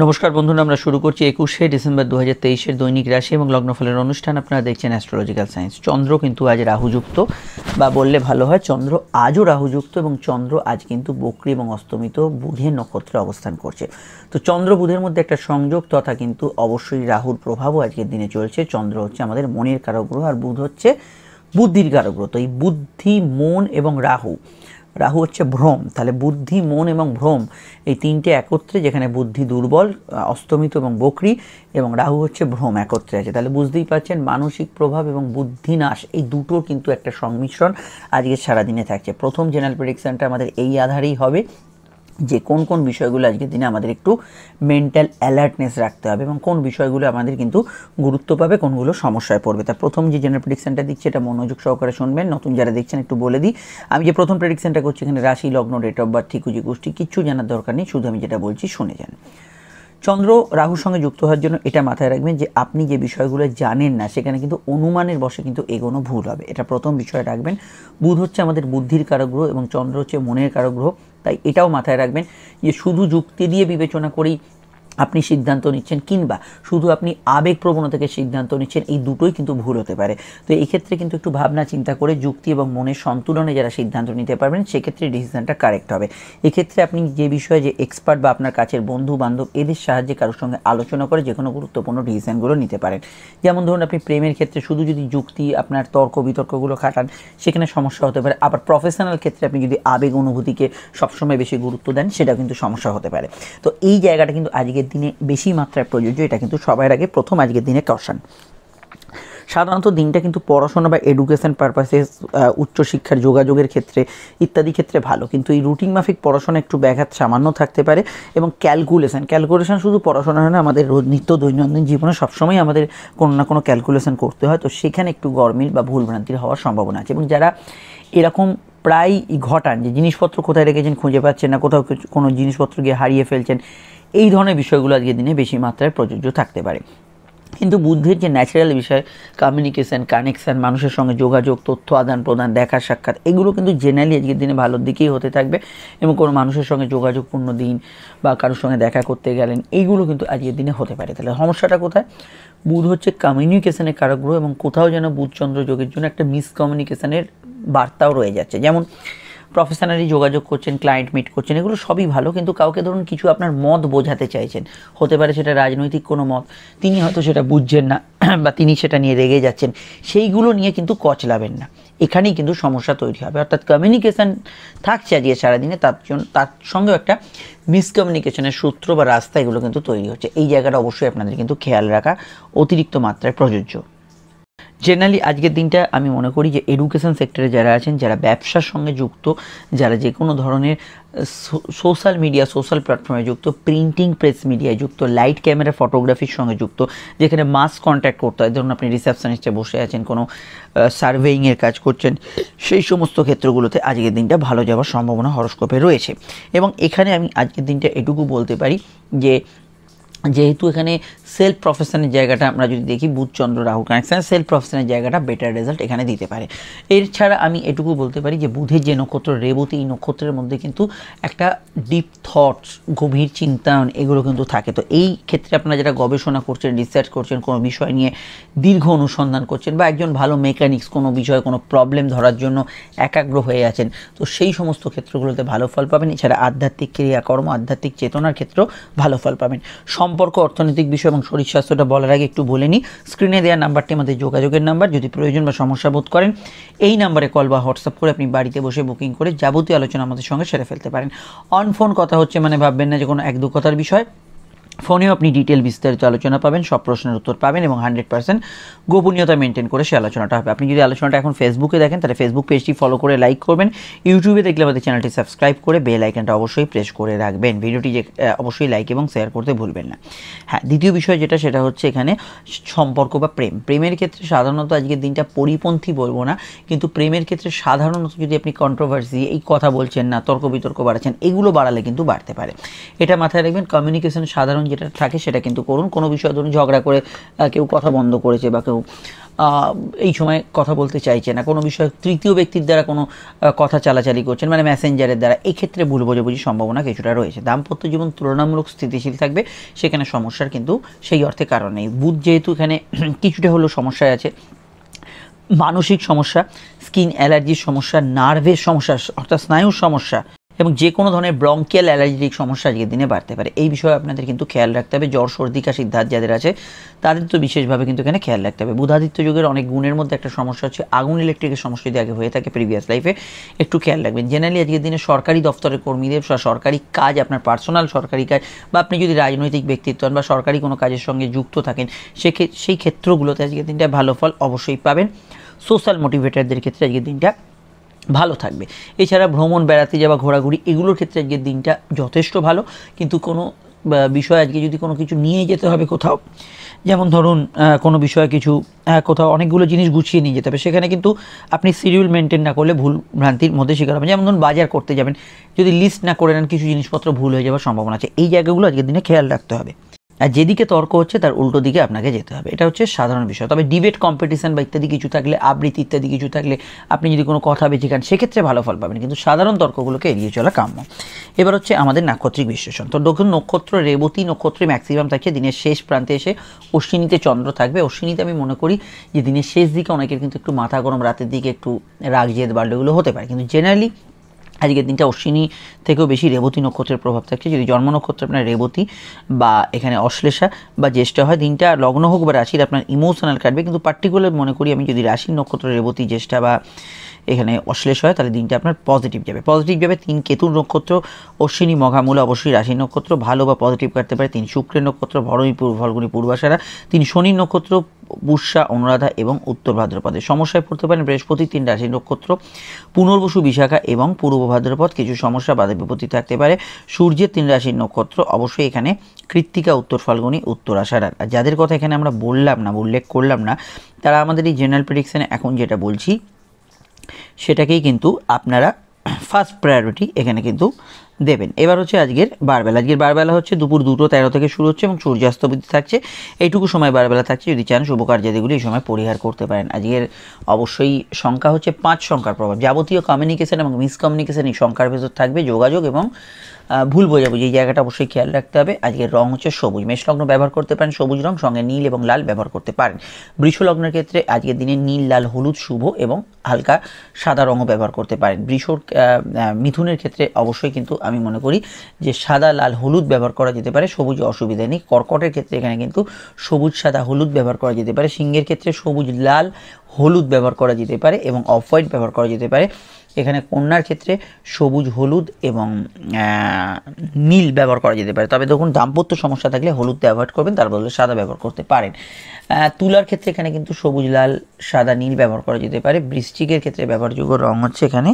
নমস্কার বন্ধুরা, আমরা শুরু করছি 21শে ডিসেম্বর 2023-এর দৈনিক রাশি এবং লগ্নফলের অনুষ্ঠান। আপনারা দেখছেন অ্যাস্ট্রোলজিক্যাল সায়েন্স। চন্দ্র কিন্তু আজ রাহুযুক্ত, বা বললে ভালো হয় চন্দ্র আজও রাহুযুক্ত, এবং চন্দ্র আজ কিন্তু বক্রী এবং অস্তমিত বুধের নক্ষত্রে অবস্থান করছে। তো চন্দ্র বুধের মধ্যে একটা সংযোগ তথা কিন্তু অবশ্যই রাহুর প্রভাবও আজকের দিনে চলছে। চন্দ্র হচ্ছে আমাদের মনের কারক গ্রহ, আর বুধ হচ্ছে বুদ্ধির কারক গ্রহ। তো এই বুদ্ধি, মন এবং রাহু হচ্ছে ভ্রম, তাহলে বুদ্ধি, মন এবং ভ্রম এই তিনটে একত্রে, যেখানে বুদ্ধি দুর্বল, অস্তমিত এবং বক্রী, এবং রাহু হচ্ছে ভ্রম একত্রে আছে, তাহলে বুঝতেই পারছেন মানসিক প্রভাব এবং বুদ্ধিনাশ এই দুটোর কিন্তু একটা সংমিশ্রণ আজকে সারাদিনে থাকছে। প্রথম জেনারেল প্রেডিকশনটা আমাদের এই আধারেই হবে যে কোন কোন বিষয়গুলো আজকের দিনে আমাদের একটু মেন্টাল অ্যালার্টনেস রাখতে হবে এবং কোন বিষয়গুলো আমাদের কিন্তু গুরুত্ব পাবে, কোনগুলো সমস্যায় পড়বে। তার প্রথম যে জেনারেল প্রেডিকশনটা দিচ্ছে এটা মনোযোগ সহকারে শুনবেন। নতুন যারা দেখছেন একটু বলে দিই, আমি যে প্রথম প্রেডিকশনটা করছি এখানে রাশি, লগ্ন, ডেট অফ বার্থ, ঠিকুজি, গোষ্ঠী কিচ্ছু জানার দরকার নেই, শুধু আমি যেটা বলছি শুনে যান। চন্দ্র রাহুর সঙ্গে যুক্ত হওয়ার জন্য এটা মাথায় রাখবেন যে আপনি যে বিষয়গুলো জানেন না সেখানে কিন্তু অনুমানের বশে কিন্তু এগোনো ভুল হবে, এটা প্রথম বিষয় রাখবেন। বুধ হচ্ছে আমাদের বুদ্ধির কারক গ্রহ এবং চন্দ্র হচ্ছে মনের কারক গ্রহ, তাই এটাও মাথায় রাখবেন যে শুধু যুক্তি দিয়ে বিবেচনা করেই আপনি সিদ্ধান্ত নিচ্ছেন কিংবা শুধু আপনি আবেগপ্রবণ থেকে সিদ্ধান্ত নিচ্ছেন, এই দুটোই কিন্তু ভুল হতে পারে। তো এই ক্ষেত্রে কিন্তু একটু ভাবনা চিন্তা করে যুক্তি এবং মনের সন্তুলনে যারা সিদ্ধান্ত নিতে পারবেন সেক্ষেত্রে ডিসিশনটা কারেক্ট হবে। এক্ষেত্রে আপনি যে বিষয়ে যে এক্সপার্ট বা আপনার কাছের বন্ধু বান্ধব এদের সাহায্যে কারোর সঙ্গে আলোচনা করে যে কোনো গুরুত্বপূর্ণ ডিসিশনগুলো নিতে পারেন। যেমন ধরুন আপনি প্রেমের ক্ষেত্রে শুধু যদি যুক্তি, আপনার তর্ক বিতর্কগুলো খাটান সেখানে সমস্যা হতে পারে। আবার প্রফেশনাল ক্ষেত্রে আপনি যদি আবেগ অনুভূতিকে সবসময় বেশি গুরুত্ব দেন সেটা কিন্তু সমস্যা হতে পারে। তো এই জায়গাটা কিন্তু আজকের দিনে বেশি মাত্রায় প্রযোজ্য, এটা কিন্তু সবার আগে প্রথম আজকের দিনে কশন। সাধারণত দিনটা কিন্তু পড়াশোনা বা এডুকেশন পারপাসে, উচ্চশিক্ষার যোগাযোগের ক্ষেত্রে ইত্যাদি ক্ষেত্রে ভালো, কিন্তু এই রুটিন মাফিক পড়াশোনা একটু ব্যাঘাত সামান্য থাকতে পারে। এবং ক্যালকুলেশন শুধু পড়াশোনা হয় না, আমাদের নিত্য দৈনন্দিন জীবনে সবসময় আমাদের কোনো না কোনো ক্যালকুলেশন করতে হয়, তো সেখানে একটু গরমিল বা ভুলভ্রান্তির হওয়ার সম্ভাবনা আছে। এবং যারা এরকম প্রায় ঘটান যে জিনিসপত্র কোথায় রেখেছেন খুঁজে পাচ্ছেন না, কোথাও কোনো জিনিসপত্র গিয়ে হারিয়ে ফেলছেন, এই ধরনের বিষয়গুলো আজকের দিনে বেশি মাত্রায় প্রযোজ্য থাকতে পারে। কিন্তু বুদ্ধের যে ন্যাচারাল বিষয়, কমিউনিকেশান, কানেকশান, মানুষের সঙ্গে যোগাযোগ, তথ্য আদান প্রদান, দেখা সাক্ষাৎ, এগুলো কিন্তু জেনারেলি আজকের দিনে ভালোর দিকেই হতে থাকবে। এবং কোনো মানুষের সঙ্গে যোগাযোগপূর্ণ দিন বা কারোর সঙ্গে দেখা করতে গেলেন, এইগুলো কিন্তু আজকের দিনে হতে পারে। তাহলে সমস্যাটা কোথায়? বুধ হচ্ছে কমিউনিকেশানের কারক গ্রহ এবং কোথাও যেন বুধ চন্দ্র যোগের জন্য একটা মিসকমিউনিকেশানের বার্তাও রয়ে যাচ্ছে। যেমন প্রফেশনালি যোগাযোগ করছেন, ক্লায়েন্ট মিট করছেন, এগুলো সবই ভালো, কিন্তু কাউকে ধরুন কিছু আপনার মত বোঝাতে চাইছেন, হতে পারে সেটা রাজনৈতিক কোনো মত, তিনি হয়তো সেটা বুঝছেন না বা তিনি সেটা নিয়ে রেগে যাচ্ছেন, সেইগুলো নিয়ে কিন্তু কচলাবেন না, এখানেই কিন্তু সমস্যা তৈরি হবে। অর্থাৎ কমিউনিকেশান থাকছে আজকে সারাদিনে, তার সঙ্গেও একটা মিসকমিউনিকেশনের সূত্র বা রাস্তা এগুলো কিন্তু তৈরি হচ্ছে। এই জায়গাটা অবশ্যই আপনাদের কিন্তু খেয়াল রাখা অতিরিক্ত মাত্রায় প্রযোজ্য। জেনারেলি আজকের দিনটা আমি মনে করি যে এডুকেশন সেক্টরে যারা আছেন, যারা ব্যবসার সঙ্গে যুক্ত, যারা যে কোনো ধরনের সোশ্যাল মিডিয়া, সোশ্যাল প্ল্যাটফর্মে যুক্ত, প্রিন্টিং প্রেস মিডিয়ায় যুক্ত, লাইট ক্যামেরা ফটোগ্রাফির সঙ্গে যুক্ত, যেখানে মাস কন্ট্যাক্ট করতে হয়, ধরুন আপনি রিসেপশনিস্টে বসে আছেন, কোনো সার্ভেইংয়ের কাজ করছেন, সেই সমস্ত ক্ষেত্রগুলোতে আজকের দিনটা ভালো যাওয়ার সম্ভাবনা হরস্কোপে রয়েছে। এবং এখানে আমি আজকের দিনটা এটুকু বলতে পারি যে যেহেতু এখানে সেলফ প্রফেশনের জায়গাটা আমরা যদি দেখি, বুধ চন্দ্র রাহু কানেকশন, সেলফ প্রফেশনের জায়গাটা বেটার রেজাল্ট এখানে দিতে পারে। এর ছাড়া আমি এটুকু বলতে পারি যে বুধের যে নক্ষত্র রেবতী, এই নক্ষত্রের মধ্যে কিন্তু একটা ডিপ থটস, গভীর চিন্তায়ন এগুলো কিন্তু থাকে। তো এই ক্ষেত্রে আপনারা যারা গবেষণা করছেন, রিসার্চ করছেন, কোনো বিষয় নিয়ে দীর্ঘ অনুসন্ধান করছেন, বা একজন ভালো মেকানিক্স কোনো বিষয়ে কোনো প্রবলেম ধরার জন্য একাগ্র হয়ে আছেন, তো সেই সমস্ত ক্ষেত্রগুলোতে ভালো ফল পাবেন। এছাড়া আধ্যাত্মিক ক্রিয়াকর্ম, আধ্যাত্মিক চেতনার ক্ষেত্রেও ভালো ফল পাবেন। সম্পর্ক, অর্থনৈতিক বিষয় এবং শরীর স্বাস্থ্যটা বলার আগে একটু বলে নিই, স্ক্রিনে দেওয়া নাম্বারটি আমাদের যোগাযোগের নাম্বার। যদি প্রয়োজন বা সমস্যা বোধ করেন এই নাম্বারে কল বা হোয়াটসঅ্যাপ করে আপনি বাড়িতে বসে বুকিং করে যাবতীয় আলোচনা আমাদের সঙ্গে সেরে ফেলতে পারেন। অন ফোন কথা হচ্ছে মানে ভাববেন না যে কোনো এক দু কথার বিষয়, ফোনেও আপনি ডিটেল বিস্তারিত আলোচনা পাবেন, সব প্রশ্নের উত্তর পাবেন এবং 100% গোপনীয়তা মেনটেন করে সে আলোচনাটা হবে। আপনি যদি আলোচনাটা এখন ফেসবুকে দেখেন তাহলে ফেসবুক পেজটি ফলো করে লাইক করবেন, ইউটিউবে দেখলে আমাদের চ্যানেলটি সাবস্ক্রাইব করে বেল আইকনটা অবশ্যই প্রেস করে রাখবেন। ভিডিওটি অবশ্যই লাইক এবং শেয়ার করতে ভুলবেন না। হ্যাঁ, দ্বিতীয় বিষয় সেটা হচ্ছে এখানে সম্পর্ক বা প্রেমের ক্ষেত্রে সাধারণত আজকের দিনটা পরিপন্থী বলবো না, কিন্তু প্রেমের ক্ষেত্রে সাধারণত যদি আপনি কন্ট্রোভার্সি, এই কথা বলছেন না, তর্ক বিতর্ক বাড়াচ্ছেন, এগুলো বাড়ালে কিন্তু বাড়তে পারে, এটা মাথায় রাখবেন। কমিউনিকেশন সাধারণ যেটা থাকে সেটা কিন্তু করুন। কোনো বিষয় ধরুন ঝগড়া করে কেউ কথা বন্ধ করেছে বা কেউ এই সময় কথা বলতে চাইছে না, কোনো বিষয়ে তৃতীয় ব্যক্তির দ্বারা কোনো কথা চালাচালি করছেন, মানে মেসেঞ্জারের দ্বারা, এক্ষেত্রে ভুল বোঝাবুঝির সম্ভাবনা কিছুটা রয়েছে। দাম্পত্য জীবন তুলনামূলক স্থিতিশীল থাকবে, সেখানে সমস্যার কিন্তু সেই অর্থে কারণ নেই। বুধ যেহেতু এখানে কিছুটা হলেও সমস্যায় আছে, মানসিক সমস্যা, স্কিন অ্যালার্জির সমস্যা, নার্ভের সমস্যা অর্থাৎ স্নায়ুর সমস্যা এবং যে কোনো ধরনের ব্রঙ্কিয়াল অ্যালার্জিক সমস্যা আজকের দিনে বাড়তে পারে। এই বিষয়ে আপনাদের কিন্তু খেয়াল রাখতে হবে। জ্বর, সর্দি, কাশির ধাত যাদের আছে তাদের তো বিশেষভাবে কিন্তু এখানে খেয়াল রাখতে হবে। বুধাদিত্য যুগের অনেক গুণের মধ্যে একটা সমস্যা হচ্ছে আগুন ইলেকট্রিকের সমস্যা যদি আগে হয়ে থাকে প্রিভিয়াস লাইফে, একটু খেয়াল রাখবেন। জেনারেলি আজকের দিনে সরকারি দপ্তরের কর্মীদের সরকারি কাজ, আপনার পার্সোনাল সরকারি কাজ, বা আপনি যদি রাজনৈতিক ব্যক্তিত্ব হন বা সরকারি কোনো কাজের সঙ্গে যুক্ত থাকেন, সেই ক্ষেত্রগুলোতে আজকের দিনটা ভালো ফল অবশ্যই পাবেন। সোশ্যাল মোটিভেটারদের ক্ষেত্রে আজকের দিনটা ভালো থাকবে। এছাড়া ভ্রমণ, বেড়াতে যাওয়া, ঘোরাঘুরি, এগুলোর ক্ষেত্রে আজকের দিনটা যথেষ্ট ভালো। কিন্তু কোনো বিষয় আজকে যদি কোনো কিছু নিয়ে যেতে হবে কোথাও, যেমন ধরুন কোনো বিষয়ে কিছু কোথাও অনেকগুলো জিনিস গুছিয়ে নিয়ে যেতে হবে, সেখানে কিন্তু আপনি শিডিউল মেনটেন না করলে ভুল ভ্রান্তির মধ্যে শিকার হবেন। যেমন ধরুন বাজার করতে যাবেন, যদি লিস্ট না করে নেন কিছু জিনিসপত্র ভুল হয়ে যাওয়ার সম্ভাবনা আছে। এই জায়গাগুলো আজকের দিনে খেয়াল রাখতে হবে। আর যেদিকে তর্ক হচ্ছে তার উল্টো দিকে আপনাকে যেতে হবে, এটা হচ্ছে সাধারণ বিষয়। তবে ডিবেট কম্পিটিশন বা ইত্যাদি কিছু থাকলে, আবৃত্তি ইত্যাদি কিছু থাকলে, আপনি যদি কোনো কথা বেঁচে খান সেক্ষেত্রে ভালো ফল পাবেন, কিন্তু সাধারণ তর্কগুলোকে এড়িয়ে চলা কাম্য। এবার হচ্ছে আমাদের নাক্ষত্রিক বিশ্লেষণ। তো দক্ষিণ নক্ষত্র রেবতী নক্ষত্রে ম্যাক্সিমাম থাকছে, দিনের শেষ প্রান্তে এসে অশ্বিনীতে চন্দ্র থাকবে। অশ্বিনীতে আমি মনে করি যে দিনের শেষ দিকে অনেকের কিন্তু একটু মাথা গরম, রাতের দিকে একটু রাগ জেদ বাড়লে এগুলো হতে পারে, কিন্তু জেনারেলি আজকের দিনটা অশ্বিনী থেকেও বেশি রেবতী নক্ষত্রের প্রভাব থাকছে। যদি জন্ম নক্ষত্র আপনার রেবতী বা এখানে অশ্লেষা বা জ্যেষ্ঠ হয়, দিনটা লগ্ন হোক বা রাশির আপনার ইমোশনাল কাটবে, কিন্তু পার্টিকুলার মনে করি আমি যদি রাশির নক্ষত্র রেবতী, জ্যেষ্ঠা বা এখানে অশ্লেষ হয় তাহলে দিনটা আপনার পজিটিভ যাবে। 3 কেতুর নক্ষত্র অশ্বিনী, মঘা, মূলা অবশ্যই রাশির নক্ষত্র, ভালো বা পজিটিভ কাটতে পারে। 3 শুক্রের নক্ষত্র ভরণী, ফাল্গুনী, পূর্বাষাঢ়া। 3 শনির নক্ষত্র পুষ্যা, অনুরাধা এবং উত্তর ভাদ্রপদে। সমস্যায় পড়তে পারেন বৃহস্পতি, 3 রাশির নক্ষত্র পুনর্বসু, বিশাখা এবং পূর্ব ভাদ্রপদ। কিছু সমস্যা বাধা বিপত্তি থাকতে পারে। সূর্যের 3 রাশির নক্ষত্র অবশ্যই এখানে কৃত্তিকা, উত্তর ফাল্গুনী, উত্তর আষাঢ়। আর যাদের কথা এখানে আমরা বললাম না, উল্লেখ করলাম না, তারা আমাদের এই জেনারেল প্রেডিকশনে এখন যেটা বলছি সেটাকেই কিন্তু আপনারা ফার্স্ট প্রায়োরিটি এখানে কিন্তু দেবেন। এবার হচ্ছে আজকের বারবেলা। আজকের বারবেলা হচ্ছে দুপুর 2:13 থেকে শুরু হচ্ছে এবং সূর্যাস্ত বৃদ্ধি থাকছে। এইটুকু সময় বারবেলা থাকছে, যদি চান শুভ কার্যাদিগুলি এই সময় পরিহার করতে পারেন। আজকের অবশ্যই সংখ্যা হচ্ছে 5 সংখ্যার প্রভাব। যাবতীয় কমিউনিকেশন এবং মিসকমিউনিকেশন এই সংখ্যার ভেতর থাকবে। যোগাযোগ এবং ভুল বোঝাবুঝি এই জায়গাটা অবশ্যই খেয়াল রাখতে হবে। আজকের রং হচ্ছে সবুজ। মেষলগ্ন ব্যবহার করতে পারেন সবুজ রং, সঙ্গে নীল এবং লাল ব্যবহার করতে পারেন। বৃষ লগ্নের ক্ষেত্রে আজকের দিনে নীল, লাল, হলুদ শুভ এবং হালকা সাদা রঙও ব্যবহার করতে পারেন। মিথুনের ক্ষেত্রে অবশ্যই কিন্তু আমি মনে করি যে সাদা, লাল, হলুদ ব্যবহার করা যেতে পারে, সবুজ অসুবিধা নেই। কর্কটের ক্ষেত্রে এখানে কিন্তু সবুজ, সাদা, হলুদ ব্যবহার করা যেতে পারে। সিংহের ক্ষেত্রে সবুজ, লাল, হলুদ ব্যবহার করা যেতে পারে এবং অফ হোয়াইট ব্যবহার করা যেতে পারে। এখানে কন্যার ক্ষেত্রে সবুজ, হলুদ এবং নীল ব্যবহার করা যেতে পারে। তবে দেখুন দাম্পত্য সমস্যা থাকলে হলুদটা অ্যাভয়েড করবেন, তার বদলে সাদা ব্যবহার করতে পারেন। তুলার ক্ষেত্রে এখানে কিন্তু সবুজ, লাল, সাদা, নীল ব্যবহার করা যেতে পারে। বৃশ্চিকের ক্ষেত্রে ব্যবহারযোগ্য রং হচ্ছে এখানে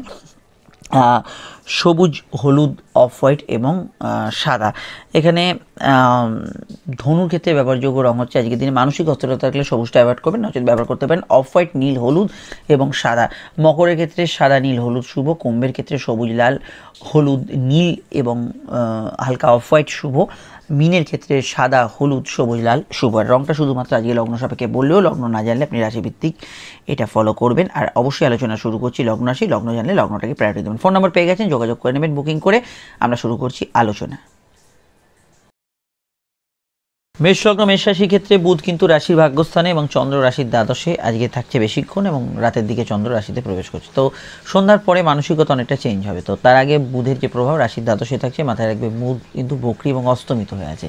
সবুজ, হলুদ, অফ হোয়াইট এবং সাদা। এখানে ধনুর ক্ষেত্রে ব্যবহারযোগ্য রং হচ্ছে আজকের দিনে মানসিক অস্থিরতা থাকলে সবুজটা অ্যাভয়েড করবেন, নচেত ব্যবহার করতে পারেন অফ হোয়াইট, নীল, হলুদ এবং সাদা। মকরের ক্ষেত্রে সাদা, নীল, হলুদ শুভ। কুম্ভের ক্ষেত্রে সবুজ, লাল, হলুদ, নীল এবং হালকা অফ হোয়াইট শুভ। মিনের ক্ষেত্রে সাদা, হলুদ, সবুজ, লাল শুভ। আর রংটা শুধুমাত্র আজকে লগ্ন সাপেক্ষে বললেও, লগ্ন না জানলে আপনি রাশিভিত্তিক এটা ফলো করবেন। আর অবশ্যই আলোচনা শুরু করছি লগ্ন রাশি। লগ্ন জানলে লগ্নটাকে প্রায়োরিটি দেবেন। ফোন নাম্বার পেয়ে গেছেন, যোগাযোগ করে নেবেন বুকিং করে। আমরা শুরু করছি আলোচনা। মেষ লগ্ন, মেষ রাশির ক্ষেত্রে বুধ কিন্তু রাশির ভাগ্যস্থানে এবং চন্দ্র রাশির দ্বাদশে আজকে থাকছে বেশিক্ষণ এবং রাতের দিকে চন্দ্র রাশিতে প্রবেশ করছে। তো সন্ধ্যার পরে মানসিকতা অনেকটা চেঞ্জ হবে। তো তার আগে বুধের যে প্রভাব রাশির দ্বাদশে থাকছে, মাথায় রাখবে বুধ কিন্তু বকরি এবং অস্তমিত হয়ে আছে।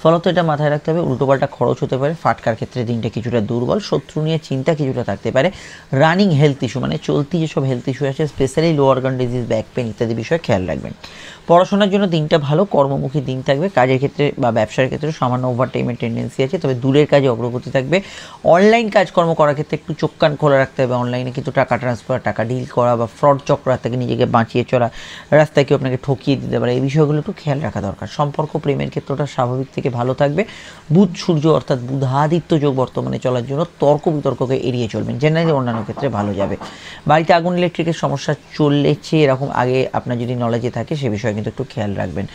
ফলত এটা মাথায় রাখতে হবে। উল্টোপাল্টা খরচ হতে পারে। ফাটকার ক্ষেত্রে দিনটা কিছুটা দুর্বল। শত্রু নিয়ে চিন্তা কিছুটা থাকতে পারে। রানিং হেলথ ইস্যু মানে চলতি যেসব হেলথ ইস্যু আছে, স্পেশালি লো অর্গান ডিজিজ, ব্যাক পেন ইত্যাদি বিষয়ে খেয়াল রাখবেন। পড়াশোনার জন্য দিনটা ভালো, কর্মমুখী দিন থাকবে। কাজের ক্ষেত্রে বা ব্যবসার ক্ষেত্রে সামান্য ওভারটাইমের টেন্ডেন্সি আছে, তবে দূরের কাজে অগ্রগতি থাকবে। অনলাইন কাজকর্ম করার ক্ষেত্রে একটু চোখ কান খোলা রাখতে হবে। অনলাইনে কিন্তু টাকা ট্রান্সফার, টাকা ডিল করা বা ফ্রড চক্র থেকে নিজেকে বাঁচিয়ে চলা, রাস্তায় কেউ আপনাকে ঠকিয়ে দিতে পারে, এই বিষয়গুলো একটু খেয়াল রাখা দরকার। সম্পর্ক, প্রেমের ক্ষেত্রটা স্বাভাবিক থেকে ভালো থাকবে। বুধ সূর্য অর্থাৎ বুধাদিত্য যোগ বর্তমানে চলার জন্য তর্ক বিতর্ককে এড়িয়ে চলবেন। জেনারেলি অন্যান্য ক্ষেত্রে ভালো যাবে। বাড়িতে আগুন ইলেকট্রিকের সমস্যা চলেছে এরকম আগে আপনার যদি নলেজে থাকে সে বিষয়ে কিন্তু একটু খেয়াল রাখবেন।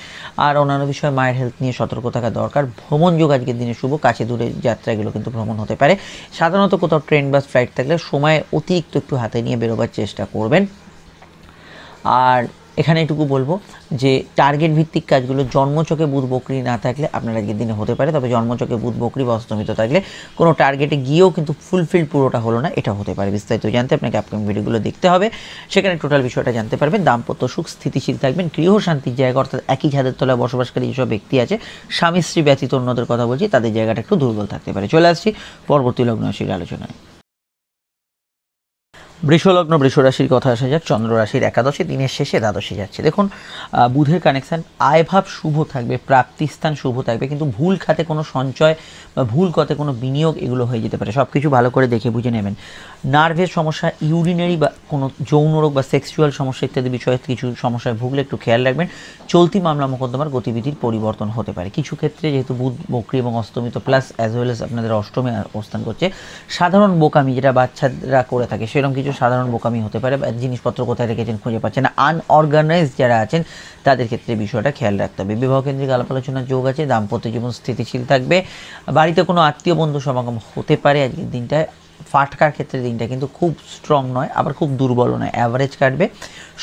আর অন্যান্য বিষয়ে মায়ের হেলথ নিয়ে সতর্ক থাকা দরকার। ভ্রমণ যোগ আজকের দিনে শুভ, কাছে দূরে যাত্রা এগুলো কিন্তু ভ্রমণ হতে পারে। সাধারণত কোথাও ট্রেন বা ফ্লাইট থাকলে সময় অতিরিক্ত একটু হাতে নিয়ে বেরোবার চেষ্টা করবেন। আর এখানে এটুকু বলবো যে টার্গেট ভিত্তিক কাজগুলো জন্মচকে বুধ বকরি না থাকলে আপনার আজকের দিনে হতে পারে, তবে জন্মচকে বুধ বকরি বা অস্তমিত থাকলে কোনো টার্গেটে গিয়েও কিন্তু ফুলফিল পুরোটা হলো না, এটা হতে পারে। বিস্তারিত জানতে আপনাকে আপকামিং ভিডিওগুলো দেখতে হবে, সেখানে টোটাল বিষয়টা জানতে পারবেন। দাম্পত্য সুখ, স্থিতিশীল থাকবেন, গৃহ শান্তির জায়গা অর্থাৎ একই ছাদের তলায় বসবাসকারী যেসব ব্যক্তি আছে, স্বামী স্ত্রী ব্যতীত অন্যদের কথা বলছি, তাদের জায়গাটা একটু দুর্বল থাকতে পারে। চলে আসছি পরবর্তী লগ্ন রাশির আলোচনায়। বৃষলগ্ন বৃষ রাশির কথা আসা যাক। চন্দ্র রাশির একাদশে, দিনের শেষে দ্বাদশে যাচ্ছে। দেখুন বুধের কানেকশান, আয়ভাব শুভ থাকবে, প্রাপ্তিস্থান শুভ থাকবে, কিন্তু ভুল খাতে কোনো সঞ্চয় বা ভুল খাতে কোনো বিনিয়োগ এগুলো হয়ে যেতে পারে। সব কিছু ভালো করে দেখে বুঝে নেবেন। নার্ভের সমস্যা, ইউরিনারি বা কোনো যৌন রোগ বা সেক্সুয়াল সমস্যা ইত্যাদি বিষয়ে কিছু সমস্যায় ভুগলে একটু খেয়াল রাখবেন। চলতি মামলা মোকদ্দমার গতিবিধির পরিবর্তন হতে পারে কিছু ক্ষেত্রে, যেহেতু বুধ বকরি এবং অস্তমিত প্লাস অ্যাজ ওয়েল এস আপনাদের অষ্টমে অবস্থান করছে। সাধারণ বোকামি যেটা বাচ্চারা করে থাকে সেরকম কিছু সাধারণ বোকামি হতে পারে, জিনিসপত্র কোথায় রেখেছেন খুঁজে পাচ্ছেন না, আনঅর্গানাইজড যারা আছেন তাদের ক্ষেত্রে বিষয়টা খেয়াল রাখতে হবে। বিবাহ কেন্দ্রিক আলাপ আলোচনার যোগ আছে, দাম্পত্য জীবন স্থিতিশীল থাকবে, বাড়িতে কোনো আত্মীয় বন্ধু সমাগম হতে পারে আজকের দিনটায়। ফাটকার ক্ষেত্রে দিনটা কিন্তু খুব স্ট্রং নয়, আবার খুব দুর্বলও নয়, অ্যাভারেজ কাটবে।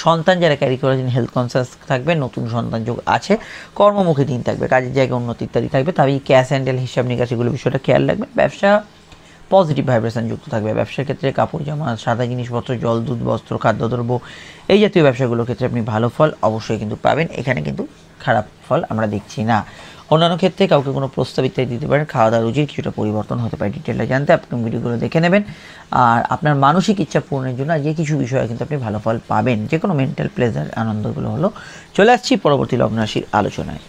সন্তান যারা ক্যারি করেছেন হেলথ কনসিয়াস থাকবে, নতুন সন্তান যোগ আছে, কর্মমুখী দিন থাকবে, কাজের জায়গায় উন্নতি ইত্যাদি থাকবে। তবে এই ক্যাশ হ্যান্ডেল হিসাব নিকাশ এগুলো বিষয়টা খেয়াল রাখবেন। ব্যবসা পজিটিভ ভাইব্রেশন যুক্ত থাকবে। ব্যবসার ক্ষেত্রে কাপড় জামা, সাদা জিনিসপত্র, জল, দুধ, বস্ত্র, খাদ্যদ্রব্য এই জাতীয় ব্যবসাগুলোর ক্ষেত্রে আপনি ভালো ফল অবশ্যই কিন্তু পাবেন। এখানে কিন্তু খারাপ ফল আমরা দেখছি না। অন্যান্য ক্ষেত্রে কাউকে কোনো প্রস্তাব ইত্যাদি দিতে পারেন, খাওয়া দাওয়ার রুচির কিছুটা পরিবর্তন হতে পারে। ডিটেলটা জানতে আপনি ভিডিওগুলো দেখে নেবেন। আর আপনার মানসিক ইচ্ছা পূরণের জন্য আজকে কিছু বিষয়ে কিন্তু আপনি ভালো ফল পাবেন, যে কোনো মেন্টাল প্লেজার আনন্দগুলো হলো। চলে আসছি পরবর্তী লগ্ন রাশির আলোচনায়।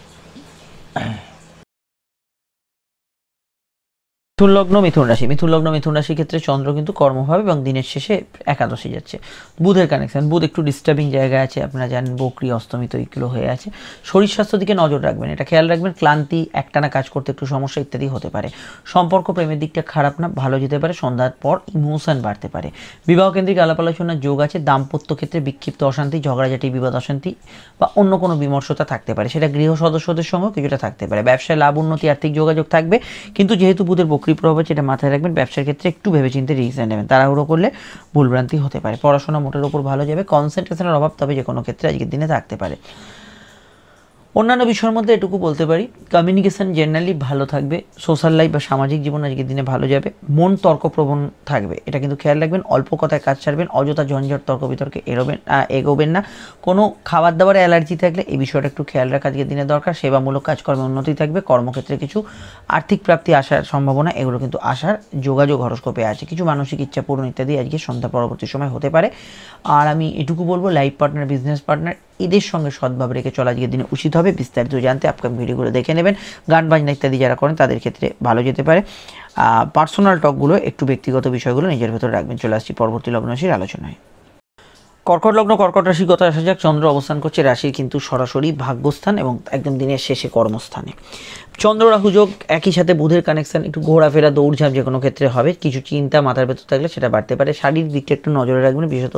মিথুন লগ্ন মিথুন রাশি। মিথুন লগ্ন মিথুন রাশির ক্ষেত্রে চন্দ্র কিন্তু কর্মভাবে এবং দিনের শেষে একাদশে যাচ্ছে। বুধের কানেকশন, বুধ একটু ডিস্টার্বিং জায়গায় আছে, আপনারা জানেন বকরি অস্তমিত এগুলো হয়ে আছে। শরীর স্বাস্থ্যের দিকে নজর রাখবেন, এটা খেয়াল রাখবেন। ক্লান্তি, একটানা কাজ করতে একটু সমস্যা ইত্যাদি হতে পারে। সম্পর্ক প্রেমের দিকটা খারাপ না, ভালো যেতে পারে। সন্ধ্যার পর ইমোশন বাড়তে পারে। বিবাহ কেন্দ্রিক আলাপ আলোচনার যোগ আছে। দাম্পত্য ক্ষেত্রে বিক্ষিপ্ত অশান্তি, ঝগড়াঝাটি, বিবাদ অশান্তি বা অন্য কোনো বিমর্ষতা থাকতে পারে, সেটা গৃহ সদস্যদের সঙ্গেও কিছুটা থাকতে পারে। ব্যবসায় লাভ, উন্নতি, আর্থিক যোগাযোগ থাকবে, কিন্তু যেহেতু বুধের বকরি প্রভাব আছে এটা মাথায় রাখবেন। ব্যবসার ক্ষেত্রে একটু ভেবেচিন্তে ডিসিশন নেবেন, তাড়াহুড়ো করলে ভুলভ্রান্তি হতে পারে। পড়াশোনা মোটের ওপর ভালো যাবে, কনসেন্ট্রেশনের অভাব তবে যে কোনো ক্ষেত্রে আজকের দিনে থাকতে পারে। অন্যান্য বিষয়ের মধ্যে এটুকু বলতে পারি, কমিউনিকেশন জেনারেলি ভালো থাকবে, সোশ্যাল লাইফ বা সামাজিক জীবন আজকের দিনে ভালো যাবে। মন তর্কপ্রবণ থাকবে, এটা কিন্তু খেয়াল রাখবেন। অল্প কথায় কাজ ছাড়বেন, অযথা ঝঞ্ঝট তর্ক বিতর্কে এগোবেন না। কোনো খাবার দাবারে অ্যালার্জি থাকলে এই বিষয়টা একটু খেয়াল রাখা আজকের দিনে দরকার। সেবামূলক কাজকর্মে উন্নতি থাকবে, কর্মক্ষেত্রে কিছু আর্থিক প্রাপ্তি আসার সম্ভাবনা এগুলো কিন্তু আসার যোগাযোগ হরস্কোপে আছে। কিছু মানসিক ইচ্ছা পূরণ ইত্যাদি আজকে সন্ধ্যা পরবর্তী সময় হতে পারে। আর আমি এটুকু বলবো, লাইফ পার্টনার, বিজনেস পার্টনার এদের সঙ্গে সদ্ভাব রেখে চলা আজকের দিনে উচিত হবে। বিস্তারিত জানতে আপকামিং ভিডিওগুলো দেখে নেবেন। গান বাজনা ইত্যাদি যারা করেন তাদের ক্ষেত্রে ভালো যেতে পারে। পার্সোনাল টকগুলো একটু ব্যক্তিগত বিষয়গুলো নিজের ভেতরে রাখবেন। চলে আসছি পরবর্তী লগ্ন রাশির আলোচনায়। কর্কট লগ্ন কর্কট রাশির কথা আসা যাক। চন্দ্র অবস্থান করছে রাশির কিন্তু সরাসরি ভাগ্যস্থান এবং একদম দিনের শেষে কর্মস্থানে। চন্দ্র রাহু যোগ, একই সাথে বুধের কানেকশন, একটু ঘোরাফেরা দৌড়ঝাঁপ যে কোনো ক্ষেত্রে হবে। কিছু চিন্তা মাথার ভেতর থাকলে সেটা বাড়তে পারে। শারীরিক দিকটা একটু নজরে রাখবেন, বিশেষত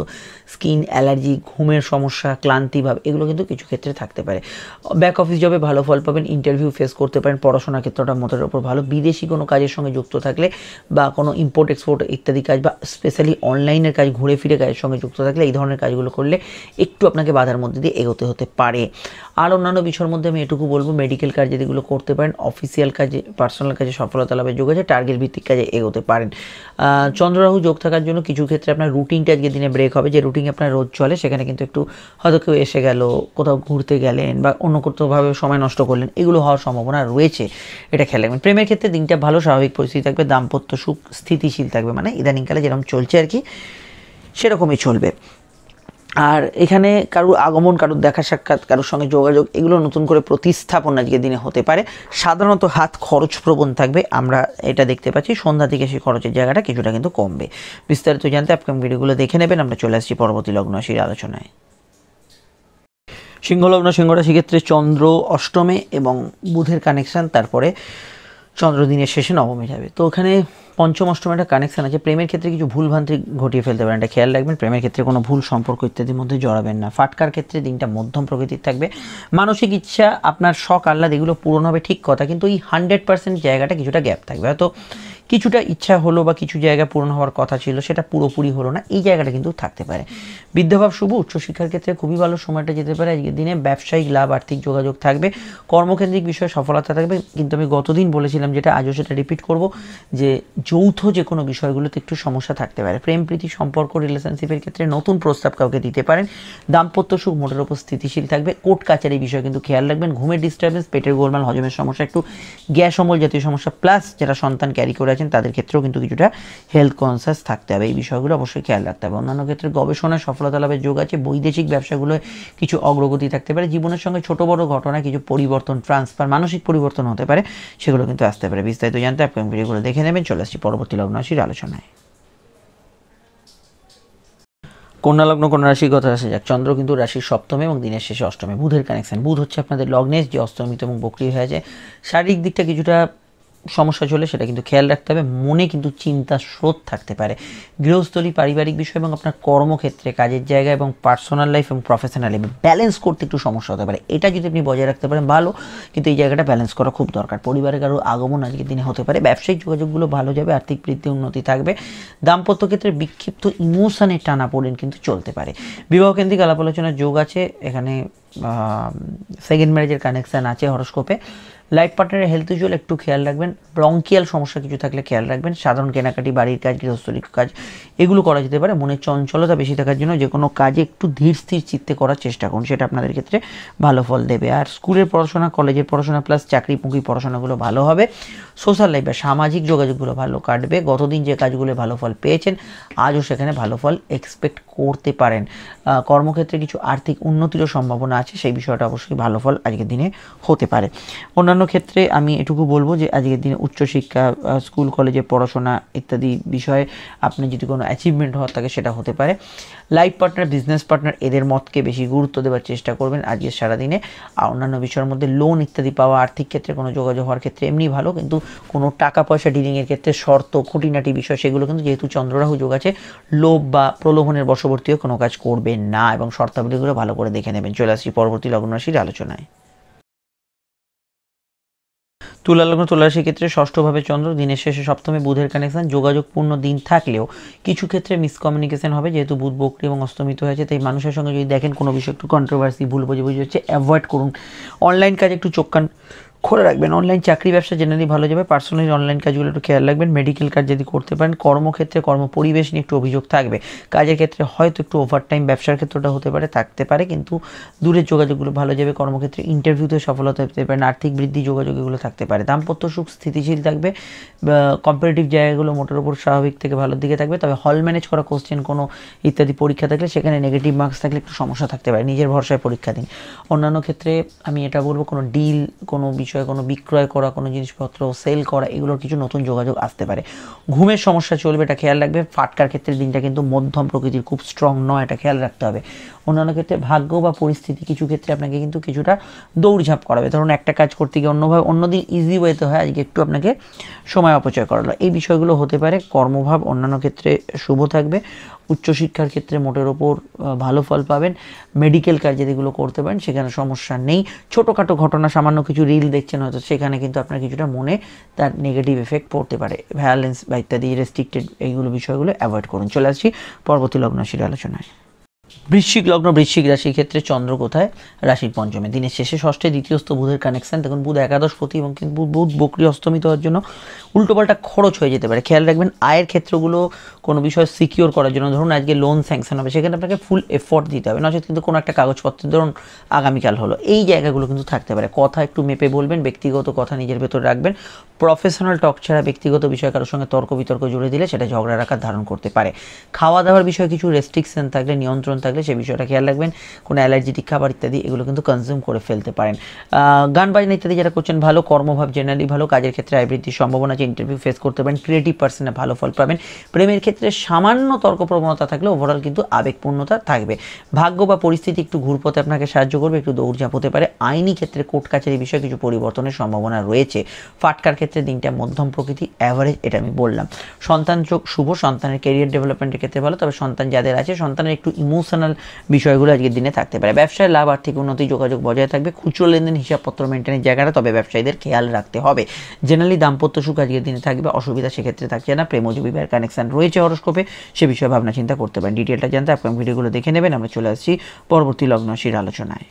স্কিন অ্যালার্জি, ঘুমের সমস্যা, ক্লান্তিভাব এগুলো কিন্তু কিছু ক্ষেত্রে থাকতে পারে। ব্যাক অফিস জবে ভালো ফল পাবেন, ইন্টারভিউ ফেস করতে পারেন। পড়াশোনার ক্ষেত্রটা মোটের ওপর ভালো। বিদেশি কোনো কাজের সঙ্গে যুক্ত থাকলে বা কোনো ইম্পোর্ট এক্সপোর্ট ইত্যাদি কাজ বা স্পেশালি অনলাইনের কাজ, ঘুরে ফিরে কাজের সঙ্গে যুক্ত থাকলে এই ধরনের কাজগুলো করলে একটু আপনাকে বাধার মধ্যে দিয়ে এগোতে হতে পারে। আর অন্যান্য বিষয়ের মধ্যে আমি এটুকু বলবো, মেডিকেল কাজ যেগুলো করতে পারেন, অফিসিয়াল কাজে, পার্সোনাল কাজে সফলতা লাভের যোগ আছে। টার্গেট ভিত্তিক কাজে এগোতে পারেন। চন্দ্ররাহু যোগ থাকার জন্য কিছু ক্ষেত্রে আপনার রুটিনটা আজকের দিনে ব্রেক হবে। যে রুটিন আপনার রোজ চলে সেখানে কিন্তু একটু হয়তো কেউ এসে গেল, কোথাও ঘুরতে গেলেন বা অন্য কোথাওভাবে সময় নষ্ট করলেন, এগুলো হওয়ার সম্ভাবনা রয়েছে, এটা খেয়াল রাখবেন। প্রেমের ক্ষেত্রে দিনটা ভালো, স্বাভাবিক পরিস্থিতি থাকবে। দাম্পত্য সুখ স্থিতিশীল থাকবে, মানে ইদানিংকালে যেরকম চলছে আর কি সেরকমই চলবে। আর এখানে কারোর আগমন, কারোর দেখা সাক্ষাৎ, কারোর সঙ্গে যোগাযোগ এগুলো নতুন করে প্রতিস্থাপন আজকের দিনে হতে পারে। সাধারণত হাত খরচ প্রবণ থাকবে, আমরা এটা দেখতে পাচ্ছি। সন্ধ্যা থেকে সেই খরচের জায়গাটা কিছুটা কিন্তু কমবে। বিস্তারিত জানতে আপকামিং ভিডিওগুলো দেখে নেবেন। আমরা চলে আসছি পরবর্তী লগ্ন রাশির আলোচনায়। সিংহ লগ্ন সিংহ রাশির ক্ষেত্রে চন্দ্র অষ্টমে এবং বুধের কানেকশন, তারপরে চন্দ্র দিনের শেষে নবমে যাবে, তো ওখানে পঞ্চম অষ্টম একটা কানেকশান আছে। প্রেমের ক্ষেত্রে কিছু ভুলভ্রান্তি ঘটিয়ে ফেলতে পারেন, এটা খেয়াল রাখবেন। প্রেমের ক্ষেত্রে কোনো ভুল সম্পর্ক ইত্যাদির মধ্যে জড়াবেন না। ফাটকার ক্ষেত্রে দিনটা মধ্যম প্রকৃতির থাকবে। মানসিক ইচ্ছা, আপনার শখ আহ্লাদ এগুলো পূরণ হবে ঠিক কথা, কিন্তু এই 100% জায়গাটা কিছুটা গ্যাপ থাকবে। হয়তো কিছুটা ইচ্ছা হলো বা কিছু জায়গা পূরণ হওয়ার কথা ছিল, সেটা পুরোপুরি হলো না, এই জায়গাটা কিন্তু থাকতে পারে। বিদ্যাভাব শুভ, উচ্চশিক্ষার ক্ষেত্রে খুবই ভালো সময়টা যেতে পারে আজকের দিনে। ব্যবসায়িক লাভ, আর্থিক যোগাযোগ থাকবে। কর্মকেন্দ্রিক বিষয়ে সফলতা থাকবে, কিন্তু আমি গতদিন বলেছিলাম যেটা, আজও সেটা রিপিট করব, যে যৌথ যে কোনো বিষয়গুলোতে একটু সমস্যা থাকতে পারে। প্রেম প্রীতি সম্পর্ক রিলেশনশিপের ক্ষেত্রে নতুন প্রস্তাব কাউকে দিতে পারেন। দাম্পত্য সুখ মোটের উপর স্থিতিশীল থাকবে। কোর্ট কাচারি বিষয়ে কিন্তু খেয়াল রাখবেন। ঘুমের ডিস্টারবেন্স, পেটের গোলমাল, হজমের সমস্যা, একটু গ্যাস অম্বল জাতীয় সমস্যা, প্লাস যারা সন্তান ক্যারি করে আছেন তাদের ক্ষেত্রেও কিন্তু কিছুটা হেলথ কনসিয়াস থাকতে হবে। এই বিষয়গুলো অবশ্যই খেয়াল রাখতে হবে। অন্যান্য ক্ষেত্রে গবেষণায় সফলতা লাভের যোগ আছে। বৈদেশিক ব্যবসাগুলোয় কিছু অগ্রগতি থাকতে পারে। জীবনের সঙ্গে ছোট বড় ঘটনায় কিছু পরিবর্তন, ট্রান্সফার, মানসিক পরিবর্তন হতে পারে, সেগুলো কিন্তু আসতে পারে। বিস্তারিত জানতে আপনি ভিডিওগুলো দেখে নেবেন। চলে আসছি পরবর্তী লগ্ন রাশির আলোচনায়। কন্যা লগ্ন, কন্যা রাশির কথা আসা যাক। চন্দ্র কিন্তু রাশির সপ্তমে এবং দিনের শেষে অষ্টমে। বুধের কানেকশন, বুধ হচ্ছে আপনাদের লগ্নেশ, যে অস্তমিত এবং বক্রি হয়ে যায়। শারীরিক দিকটা কিছুটা সমস্যা চলে, সেটা কিন্তু খেয়াল রাখতে হবে। মনে কিন্তু চিন্তা স্রোত থাকতে পারে। গৃহস্থলী, পারিবারিক বিষয় এবং আপনার কর্মক্ষেত্রে, কাজের জায়গা এবং পার্সোনাল লাইফ এবং প্রফেশনাল লাইফ ব্যালেন্স করতে একটু সমস্যা হতে পারে। এটা যদি আপনি বজায় রাখতে পারেন ভালো, কিন্তু এই জায়গাটা ব্যালেন্স করা খুব দরকার। পরিবারের কারো আগমন আজকের দিনে হতে পারে। ব্যবসায়িক যোগাযোগগুলো ভালো যাবে। আর্থিক বৃদ্ধি, উন্নতি থাকবে। দাম্পত্য ক্ষেত্রে বিক্ষিপ্ত ইমোশনের টানাপোড়েন কিন্তু চলতে পারে। বিবাহ কেন্দ্রিক আলাপ আলোচনার যোগ আছে এখানে। সেকেন্ড ম্যারেজের কানেকশান আছে হরস্কোপে। লাইফ পার্টনারের হেলথ ইস্যুল একটু খেয়াল রাখবেন। ব্রঙ্কিয়াল সমস্যা কিছু থাকলে খেয়াল রাখবেন। সাধারণ কেনাকাটি, বাড়ির কাজ, গৃহস্থলীর কাজ এগুলো করা যেতে পারে। মনের চঞ্চলতা বেশি থাকার জন্য যে কোনো কাজে একটু ধীর স্থির চিত্তে করার চেষ্টা করুন, সেটা আপনাদের ক্ষেত্রে ভালো ফল দেবে। আর স্কুলের পড়াশোনা, কলেজের পড়াশোনা প্লাস চাকরিমুখী পড়াশোনাগুলো ভালো হবে। সোশ্যাল লাইফ বা সামাজিক যোগাযোগগুলো ভালো কাটবে। গতদিন যে কাজগুলো ভালো ফল পেয়েছেন, আজও সেখানে ভালো ফল এক্সপেক্ট করতে পারেন। কর্মক্ষেত্রে কিছু আর্থিক উন্নতিরও সম্ভাবনা আছে, সেই বিষয়টা অবশ্যই ভালো ফল আজকের দিনে হতে পারে। অন্যান্য ক্ষেত্রে আমি এটুকু বলবো যে আজকের দিনে উচ্চশিক্ষা, স্কুল কলেজে পড়াশোনা ইত্যাদি বিষয়ে আপনি যদি কোনো অ্যাচিভমেন্ট হওয়ার থাকে সেটা হতে পারে। লাইফ পার্টনার, বিজনেস পার্টনার এদের মতকে বেশি গুরুত্ব দেওয়ার চেষ্টা করবেন আজকের সারাদিনে। আর অন্যান্য বিষয়ের মধ্যে লোন ইত্যাদি পাওয়া, আর্থিক ক্ষেত্রে কোনো যোগাযোগ হওয়ার ক্ষেত্রে এমনি ভালো, কিন্তু কোনো টাকা পয়সা ডিলিংয়ের ক্ষেত্রে শর্ত, খুঁটিনাটি বিষয় সেগুলো কিন্তু, যেহেতু চন্দ্ররাহু যোগ আছে, লোভ বা প্রলোভনের বশবর্তীও কোনো কাজ করবেন না এবং শর্তাবলীগুলো ভালো করে দেখে নেবেন। চলে আসছি পরবর্তী লগ্ন রাশির আলোচনায়। তুলা লগ্ন, তুলা রাশির ক্ষেত্রে ষষ্ঠভাবে চন্দ্র, দিনের শেষে সপ্তমে বুধের কানেকশন। যোগাযোগপূর্ণ দিন থাকলেও কিছু ক্ষেত্রে মিসকমিউনিকেশন হবে, যেহেতু বুধ বক্রী এবং অস্তমিত হয়েছে। তাই মানুষের সঙ্গে যদি দেখেন কোনো বিষয় একটু কন্ট্রোভার্সি, ভুল বোঝাবুঝি হচ্ছে, অ্যাভয়েড করুন। অনলাইন কাজে একটু চোখ কান খোলা রাখবেন। অনলাইন চাকরি ব্যবসা জেনারেলি ভালো যাবে। পার্সোনালি অনলাইন কাজগুলো একটু খেয়াল রাখবেন। মেডিকেল কাজ যদি করতে পারেন। কর্মক্ষেত্রে কর্ম পরিবেশ নিয়ে একটু অভিযোগ থাকবে। কাজের ক্ষেত্রে হয়তো একটু ওভারটাইম, ব্যবসার ক্ষেত্রটা হতে পারে, থাকতে পারে, কিন্তু দূরের যোগাযোগগুলো ভালো যাবে। কর্মক্ষেত্রে ইন্টারভিউতে সফলতা পেতে পারেন। আর্থিক বৃদ্ধি, যোগাযোগ এগুলো থাকতে পারে। দাম্পত্য সুখ স্থিতিশীল থাকবে। কম্পারেটিভ জায়গাগুলো মোটের উপর স্বাভাবিক থেকে ভালোর দিকে থাকবে। তবে হল ম্যানেজ করা কোশ্চেন কোনো ইত্যাদি পরীক্ষা থাকলে সেখানে নেগেটিভ মার্কস থাকলে একটু সমস্যা থাকতে পারে। নিজের ভরসায় পরীক্ষা দিন। অন্যান্য ক্ষেত্রে আমি এটা বলবো, কোনো ডিল, কোনো বিষয়ে কোনো বিক্রয় করা, কোনো জিনিসপত্র সেল করা, এগুলোর কিছু নতুন যোগাযোগ আসতে পারে। ঘুমের সমস্যা চলবে, এটা খেয়াল রাখবে। ফাটকার ক্ষেত্রে দিনটা কিন্তু মধ্যম প্রকৃতির, খুব স্ট্রং নয়, এটা খেয়াল রাখতে হবে। অন্যান্য ক্ষেত্রে ভাগ্য বা পরিস্থিতি কিছু ক্ষেত্রে আপনাকে কিন্তু কিছুটা দৌড়ঝাঁপ করাবে। ধরুন একটা কাজ করতে গিয়ে অন্যদিন ইজি ওয়েতে হয়, আজকে একটু আপনাকে সময় অপচয় করালো, এই বিষয়গুলো হতে পারে। কর্মভাব অন্যান্য ক্ষেত্রে শুভ থাকবে। উচ্চশিক্ষার ক্ষেত্রে মোটের ওপর ভালো ফল পাবেন। মেডিকেল কাজ যেগুলো করতে পারেন সেখানে সমস্যা নেই। ছোটোখাটো ঘটনা, সামান্য কিছু রিল দেখছেন হয়তো, সেখানে কিন্তু আপনার কিছুটা মনে তার নেগেটিভ এফেক্ট পড়তে পারে। ভায়োলেন্স বা ইত্যাদি রেস্ট্রিক্টেড এইগুলো বিষয়গুলো অ্যাভয়েড করুন। চলে আসছি পরবর্তী লগ্ন রাশির আলোচনায়। বৃশ্চিক লগ্ন, বৃশ্চিক রাশির ক্ষেত্রে চন্দ্র কোথায়? রাশির পঞ্চমে। দিনের শেষে ষষ্ঠে দ্বিতীয়স্থ বুধের কানেকশন। দেখুন বুধ একাদশপতি এবং কিন্তু বুধ বক্রী অস্তমিত হওয়ার জন্য উল্টোপাল্টা খরচ হয়ে যেতে পারে। খেয়াল রাখবেন আয়ের ক্ষেত্রগুলো কোনো বিষয় সিকিওর করার জন্য, ধরুন আজকে লোন স্যাংশন হবে, সেখানে আপনাকে ফুল এফোর্ট দিতে হবে, নচেত কিন্তু কোনো একটা কাগজপত্র ধরুন আগামীকাল হলো, এই জায়গাগুলো কিন্তু থাকতে পারে। কথা একটু মেপে বলবেন, ব্যক্তিগত কথা নিজের ভেতরে রাখবেন। প্রফেশনাল টক ছাড়া ব্যক্তিগত বিষয় কারোর সঙ্গে তর্ক বিতর্ক জুড়ে দিলে সেটা ঝগড়ার আকার ধারণ করতে পারে। খাওয়া দাওয়ার বিষয়ে কিছু রেস্ট্রিকশন থাকলে, নিয়ন্ত্রণ থাকলে সে বিষয়টা খেয়াল রাখবেন। কোনো অ্যালার্জেটিক খাবার ইত্যাদি এগুলো কিন্তু কনজিউম করে ফেলতে পারেন। গান বাজনা ইত্যাদি যারা করছেন ভালো। কর্মভাব জেনারেলি ভালো। কাজের ক্ষেত্রে আয় বৃদ্ধির সম্ভাবনা আছে। ইন্টারভিউ ফেস করতে পারেন। ক্রিয়েটিভ পার্সনে ভালো ফল পাবেন। প্রেমের ক্ষেত্রে সামান্য তর্ক প্রবণতা থাকলে ওভারঅল কিন্তু আবেগপূর্ণতা থাকবে। ভাগ্য বা পরিস্থিতি একটু ঘুরপথে আপনাকে সাহায্য করবে, একটু দৌড়ঝাঁপ হতে পারে। আইনি ক্ষেত্রে কোর্ট কাছারি বিষয়ে কিছু পরিবর্তনের সম্ভাবনা রয়েছে। ফাটকার ক্ষেত্রে ক্ষেত্রে দিনটা মধ্যম প্রকৃতি, অ্যাভারেজ, এটা আমি বললাম। সন্তান যোগ শুভ, সন্তানের ক্যারিয়ার ডেভেলপমেন্টের ক্ষেত্রে ভালো, তবে সন্তান যাদের আছে সন্তানের একটু ইমোশনাল বিষয়গুলো আজকের দিনে থাকতে পারে। ব্যবসায় লাভ, আর্থিক উন্নতি, যোগাযোগ বজায় থাকবে। খুচরো লেনদেন, হিসাবপত্র মেনটেনের জায়গাটা তবে ব্যবসায়ীদের খেয়াল রাখতে হবে। জেনারেলি দাম্পত্য সুখ আজকের দিনে থাকবে, অসুবিধা সেক্ষেত্রে থাকছে না। প্রেমজ বিবাহের কানেকশন রয়েছে হরস্কোপে, সে বিষয়ে ভাবনা চিন্তা করতে পারেন। ডিটেলটা জানতে আপনার ভিডিওগুলো দেখে নেবেন। আমরা চলে আসছি পরবর্তী লগ্ন রাশির আলোচনায়।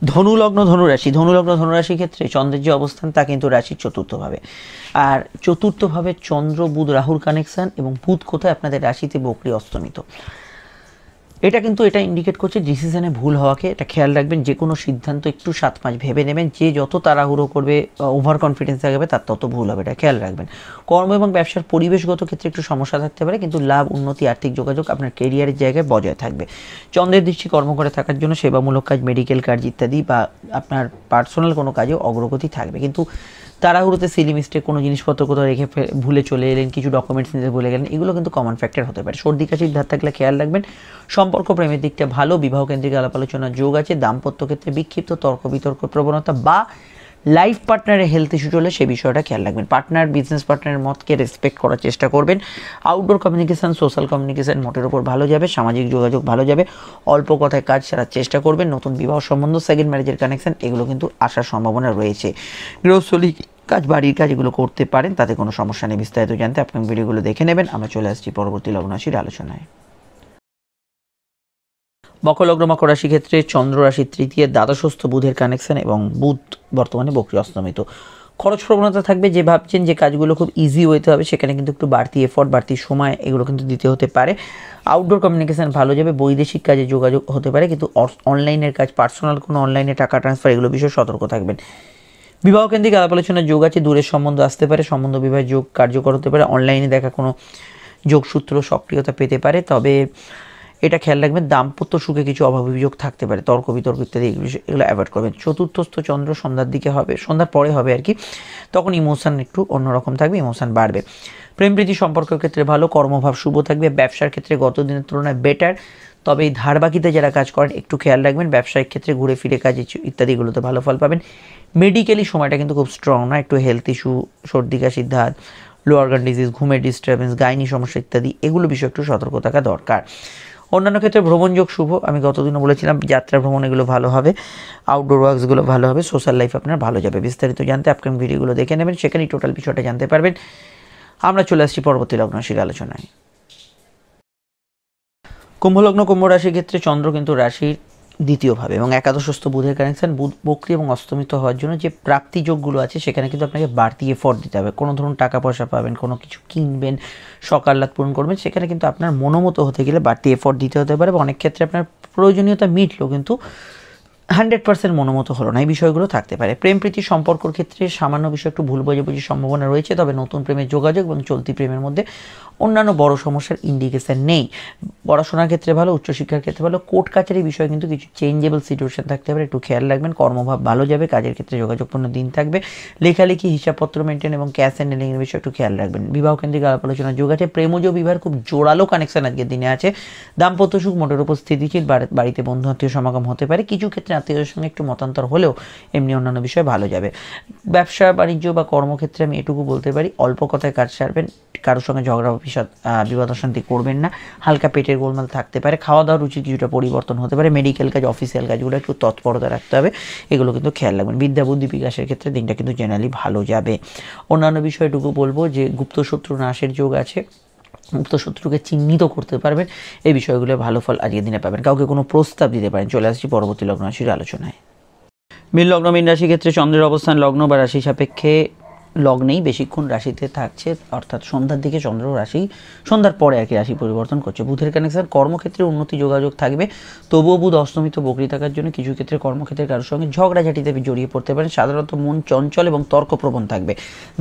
ধনুলগ্ন ধনুরাশি, ধনুলগ্ন ধনুরাশির ক্ষেত্রে চন্দ্রের যে অবস্থান তা কিন্তু রাশির চতুর্থভাবে। আর চতুর্থভাবে চন্দ্র বুধ রাহুর কানেকশন, এবং বুধ কোথায়? আপনাদের রাশিতে বকরি অস্তমিত। এটা কিন্তু এটা ইন্ডিকেট করছে ডিসিশনে ভুল হওয়াকে। এটা খেয়াল রাখবেন, যে কোনো সিদ্ধান্ত একটু 7-5 ভেবে নেবেন। যে যত তাড়াহুড়ো করবে, ওভার কনফিডেন্স থাকবে, তার তত ভুল হবে, এটা খেয়াল রাখবেন। কর্ম এবং ব্যবসার পরিবেশগত ক্ষেত্রে একটু সমস্যা থাকতে পারে, কিন্তু লাভ, উন্নতি, আর্থিক যোগাযোগ আপনার কেরিয়ারের জায়গায় বজায় থাকবে। চন্দ্রের দৃষ্টি কর্মকরে থাকার জন্য সেবামূলক কাজ, মেডিকেল কাজ ইত্যাদি বা আপনার পার্সোনাল কোনো কাজেও অগ্রগতি থাকবে। কিন্তু তাড়াহুড়োতে সিলি মিস্টেক, কোনো জিনিসপত্র কোথাও রেখে ভুলে চলে এলেন, কিছু ডকুমেন্টস নিতে ভুলে গেলেন, এগুলো কিন্তু কমন ফ্যাক্টর হতে পারে। সর্দি কাশির ধার থাকলে খেয়াল রাখবেন। সম্পর্ক প্রেমের দিকটা ভালো, বিবাহ কেন্দ্রিক আলাপ আলোচনার যোগ আছে। দাম্পত্য ক্ষেত্রে বিক্ষিপ্ত তর্ক বিতর্ক প্রবণতা বা লাইফ পার্টনারের হেলথ ইস্যু চলে, সে বিষয়টা খেয়াল রাখবেন। পার্টনার, বিজনেস পার্টনারের মতকে রেসপেক্ট করার চেষ্টা করবেন। আউটডোর কমিউনিকেশন, সোশ্যাল কমিউনিকেশন মোটের ওপর ভালো যাবে। সামাজিক যোগাযোগ ভালো যাবে। অল্প কথায় কাজ সারার চেষ্টা করবেন। নতুন বিবাহ সম্বন্ধ, সেকেন্ড ম্যারেজের কানেকশন, এগুলো কিন্তু আসার সম্ভাবনা রয়েছে। গৃহস্থলী কাজ, বাড়ির কাজ, এগুলো করতে পারেন, তাতে কোনো সমস্যা নেই। বিস্তারিত জানতে আপনার ভিডিওগুলো দেখে নেবেন। আমরা চলে আসছি পরবর্তী লগ্ন রাশির আলোচনায়। মকরলগ্ন মকর রাশি ক্ষেত্রে চন্দ্র রাশির তৃতীয় দ্বাদশস্থ বুধের কানেকশন, এবং বুধ বর্তমানে বকরি অস্তমিত। খরচ প্রবণতা থাকবে। যে ভাবছেন যে কাজগুলো খুব ইজি ওয়েতে হবে, সেখানে কিন্তু একটু বাড়তি এফোর্ট, বাড়তি সময় এগুলো কিন্তু দিতে হতে পারে। আউটডোর কমিউনিকেশন ভালো যাবে। বৈদেশিক কাজে যোগাযোগ হতে পারে, কিন্তু অনলাইনের কাজ, পার্সোনাল কোনো অনলাইনে টাকা ট্রান্সফার, এগুলো বিষয়ে সতর্ক থাকবেন। বিবাহ কেন্দ্রিক আলাপ আলোচনার যোগ আছে। দূরের সম্বন্ধ আসতে পারে, সম্বন্ধ বিবাহের যোগ কার্যকর হতে পারে। অনলাইনে দেখা কোনো যোগসূত্র সক্রিয়তা পেতে পারে, তবে এটা খেয়াল রাখবেন। দাম্পত্য সুখে কিছু অভাব অভিযোগ থাকতে পারে, তর্ক বিতর্ক ইত্যাদি, এগুলো অ্যাভয়েড করবেন। চতুর্থস্থ চন্দ্র সন্ধ্যার দিকে হবে, সন্ধ্যার পরে হবে আর কি, তখন ইমোশন একটু অন্যরকম থাকবে, ইমোশন বাড়বে। প্রেম প্রীতি সম্পর্কের ক্ষেত্রে ভালো, কর্মভাব শুভ থাকবে। ব্যবসার ক্ষেত্রে গত দিনের তুলনায় বেটার, তবে এই ধার বাকিতে যারা কাজ করেন একটু খেয়াল রাখবেন। ব্যবসায়িক ক্ষেত্রে ঘুরে ফিরে কাজ ইত্যাদিগুলোতে ভালো ফল পাবেন। মেডিকেলি সময়টা কিন্তু খুব স্ট্রং না, একটু হেলথ ইস্যু, সর্দি কাশির ধাত, লো অর্গান ডিজিজ, ঘুমের ডিস্টারবেন্স, গাইনি সমস্যা ইত্যাদি, এগুলো বিষয়ে একটু সতর্ক থাকা দরকার। অন্যান্য ক্ষেত্রে ভ্রমণ যোগ শুভ, আমি গতদিনও বলেছিলাম যাত্রা ভ্রমণ এগুলো ভালো হবে। আউটডোর ওয়ার্কসগুলো ভালো হবে। সোশ্যাল লাইফ আপনার ভালো যাবে। বিস্তারিত জানতে আপকামিং ভিডিওগুলো দেখে নেবেন, সেখানেই টোটাল বিষয়টা জানতে পারবেন। আমরা চলে আসছি পরবর্তী লগ্ন রাশির আলোচনায়। কুম্ভলগ্ন কুম্ভ রাশির ক্ষেত্রে চন্দ্র কিন্তু রাশির দ্বিতীয়ভাবে এবং একাদশস্থ বুধের কানেকশন। বুধ বক্রী এবং অস্তমিত হওয়ার জন্য যে প্রাপ্তি যোগগুলো আছে, সেখানে কিন্তু আপনাকে বাড়তি এফোর্ট দিতে হবে। কোনো ধরুন টাকা পয়সা পাবেন, কোনো কিছু কিনবেন, সকাল্লাদ পূরণ করবেন, সেখানে কিন্তু আপনার মনোমতো হতে গেলে বাড়তি এফোর্ট দিতে হতে পারে, এবং অনেক ক্ষেত্রে আপনার প্রয়োজনীয়তা মিটলো, কিন্তু 100% মনোমতো হলো না, এই বিষয়গুলো থাকতে পারে। প্রেম প্রীতি সম্পর্কের ক্ষেত্রে সামান্য বিষয় একটু ভুল বোঝাবুঝির সম্ভাবনা রয়েছে, তবে নতুন প্রেমের যোগাযোগ এবং চলতি প্রেমের মধ্যে অন্যান্য বড় সমস্যার ইন্ডিকেশন নেই। পড়াশোনার ক্ষেত্রে ভালো, উচ্চশিক্ষার ক্ষেত্রে ভালো। কোর্ট কাছারি বিষয়ে কিন্তু কিছু চেঞ্জেবল সিচুয়েশন থাকতে পারে, একটু খেয়াল রাখবেন। কর্মভাব ভালো যাবে, কাজের ক্ষেত্রে যোগাযোগপূর্ণ দিন থাকবে। লেখালেখি, হিসাবপত্র মেনটেন এবং ক্যাশ হ্যান্ডেলিংয়ের বিষয়ে একটু খেয়াল রাখবেন। বিবাহ কেন্দ্রিক আলাপ আলোচনার যোগ আছে। প্রেমজ বিবাহের খুব জোরালো কানেকশন আজকের দিনে আছে। দাম্পত্য সুখ মোটের উপর স্থিতিশীল, বাড়িতে বন্ধু আত্মীয় সমাগম হতে পারে। কিছু ক্ষেত্রে আত্মীয়দের সঙ্গে একটু মতান্তর হলেও এমনি অন্যান্য বিষয় ভালো যাবে। ব্যবসা বাণিজ্য বা কর্মক্ষেত্রে আমি এটুকু বলতে পারি, অল্প কথায় কাজ সারবেন, কারোর সঙ্গে ঝগড়া বিবাদ অশান্তি করবেন না। হালকা পেটের গোলমাল থাকতে পারে। খাওয়া দাওয়ার রুচি কিছুটা পরিবর্তন হতে পারে। মেডিকেল কাজ, অফিসিয়াল কাজগুলো একটু তৎপরতা রাখতে হবে, এগুলো কিন্তু খেয়াল রাখবেন। বিদ্যা বুদ্ধি বিকাশের ক্ষেত্রে দিনটা কিন্তু জেনারেলি ভালো যাবে। অন্যান্য বিষয়টুকু বলবো যে গুপ্ত শত্রু নাশের যোগ আছে, গুপ্ত শত্রুকে চিহ্নিত করতে পারবেন, এই বিষয়গুলো ভালো ফল আজকের দিনে পাবেন। কাউকে কোনো প্রস্তাব দিতে পারেন। চলে আসছি পরবর্তী লগ্ন রাশির আলোচনায়। মীন লগ্ন মীন রাশি ক্ষেত্রে চন্দ্রের অবস্থান লগ্ন বা রাশি সাপেক্ষে লগ্নেই বেশিক্ষণ রাশিতে থাকছে, অর্থাৎ সন্ধ্যার দিকে চন্দ্র রাশি, সন্ধ্যার পরে আর কি রাশি পরিবর্তন করছে। বুধের কানেকশন, কর্মক্ষেত্রে উন্নতি যোগাযোগ থাকবে, তবুও বুধ অস্তমিত বকরি থাকার জন্য কিছু ক্ষেত্রে কর্মক্ষেত্রে কারোর সঙ্গে ঝগড়াঝাটিতে জড়িয়ে পড়তে পারেন। সাধারণত মন চঞ্চল এবং তর্কপ্রবণ থাকবে।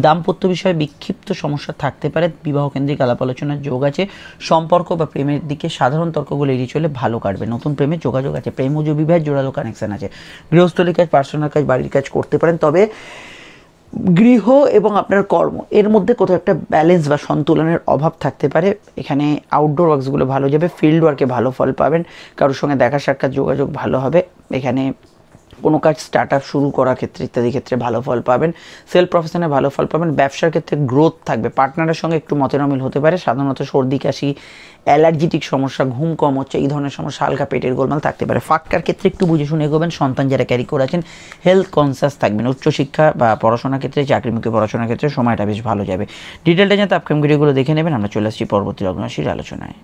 দাম্পত্য বিষয়ে বিক্ষিপ্ত সমস্যা থাকতে পারে। বিবাহ কেন্দ্রিক আলাপ আলোচনার যোগ আছে। সম্পর্ক বা প্রেমের দিকে সাধারণ তর্কগুলো এড়িয়ে চলে ভালো কাটবে। নতুন প্রেমের যোগাযোগ আছে। প্রেমজ বিবাহের জোরালো কানেকশন আছে। গৃহস্থলী কাজ, পার্সোনাল কাজ, বাড়ির কাজ করতে পারেন, তবে গৃহ এবং আপনার কর্ম এর মধ্যে কোথাও একটা ব্যালেন্স বা সন্তুলনের অভাব থাকতে পারে। এখানে আউটডোর ওয়ার্কসগুলো ভালো যাবে। ফিল্ড ওয়ার্কে ভালো ফল পাবেন। কারোর সঙ্গে দেখা সাক্ষাৎ যোগাযোগ ভালো হবে। এখানে কোনো কাজ স্টার্ট আপ শুরু করার ক্ষেত্রে ইত্যাদি ক্ষেত্রে ভালো ফল পাবেন। সেলফ প্রফেশনে ভালো ফল পাবেন। ব্যবসার ক্ষেত্রে গ্রোথ থাকবে। পার্টনারের সঙ্গে একটু মতের অমিল হতে পারে। সাধারণত সর্দি কাশি, অ্যালার্জিটিক সমস্যা, ঘুম কম হচ্ছে, এই ধরনের সমস্যা, হালকা পেটের গোলমাল থাকতে পারে। ফাঁকটার ক্ষেত্রে একটু বুঝে শুনে এগোবেন। সন্তান যারা ক্যারি করেছেন হেলথ কনসাস থাকবেন। উচ্চশিক্ষা বা পড়াশোনার ক্ষেত্রে, চাকরিমুখী পড়াশোনার ক্ষেত্রে সময়টা বেশ ভালো যাবে। ডিটেলটা জানতে আপকামিং ভিডিওগুলো দেখে নেবেন। আমরা চলে আসছি পরবর্তী লগ্ন রাশির আলোচনায়।